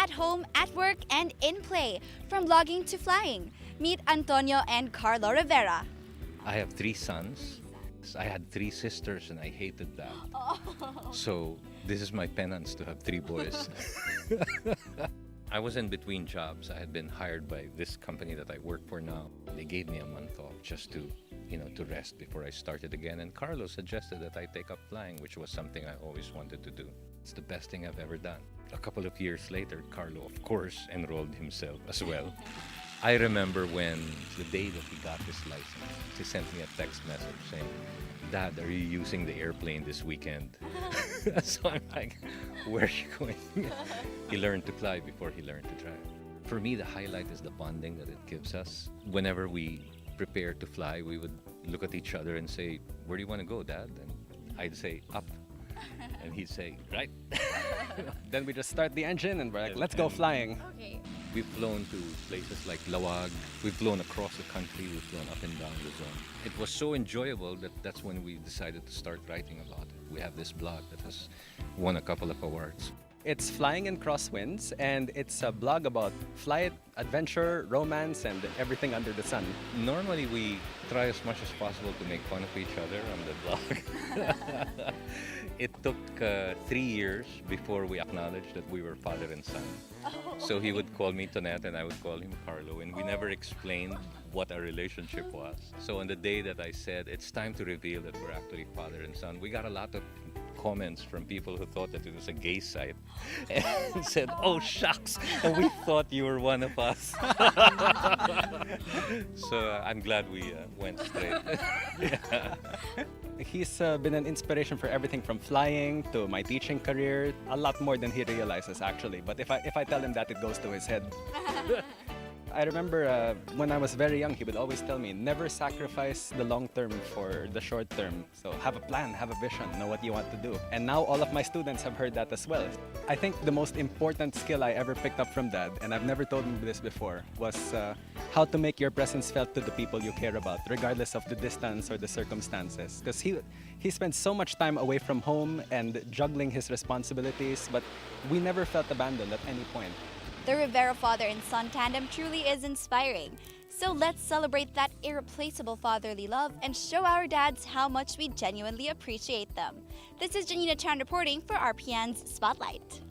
at home, at work, and in play, from vlogging to flying. Meet Antonio and Carlo Rivera. I have 3 sons. I had 3 sisters and I hated that. So this is my penance to have 3 boys. I was in between jobs. I had been hired by this company that I work for now. They gave me a month off just to, to rest before I started again. And Carlo suggested that I take up flying, which was something I always wanted to do. It's the best thing I've ever done. A couple of years later, Carlo, of course, enrolled himself as well. I remember when the day that he got his license, he sent me a text message saying, "Dad, are you using the airplane this weekend?" So I'm like, where are you going? He learned to fly before he learned to drive. For me, the highlight is the bonding that it gives us. Whenever we prepare to fly, we would look at each other and say, "Where do you want to go, Dad?" And I'd say, "Up." And he'd say, "Right." Then we just start the engine and we're like, let's go flying. Okay. We've flown to places like Lawag. We've flown across the country. We've flown up and down Luzon. It was so enjoyable that that's when we decided to start writing a lot. We have this blog that has won a couple of awards. It's Flying in Crosswinds, and it's a blog about flight, adventure, romance, and everything under the sun. Normally, we try as much as possible to make fun of each other on the blog. It took 3 years before we acknowledged that we were father and son. So he would call me Tonette and I would call him Carlo, and we never explained what our relationship was. So on the day that I said it's time to reveal that we're actually father and son, we got a lot of comments from people who thought that it was a gay site and said, "Oh shucks, we thought you were one of us." So I'm glad we went straight. He's been an inspiration for everything from flying to my teaching career. A lot more than he realizes, actually. But if I tell him that, it goes to his head. I remember when I was very young, he would always tell me, never sacrifice the long term for the short term. So have a plan, have a vision, know what you want to do. And now all of my students have heard that as well. I think the most important skill I ever picked up from Dad, and I've never told him this before, was how to make your presence felt to the people you care about, regardless of the distance or the circumstances. Because he spent so much time away from home and juggling his responsibilities, but we never felt abandoned at any point. The Rivera father and son tandem truly is inspiring. So let's celebrate that irreplaceable fatherly love and show our dads how much we genuinely appreciate them. This is Janina Chan reporting for RPN's Spotlight.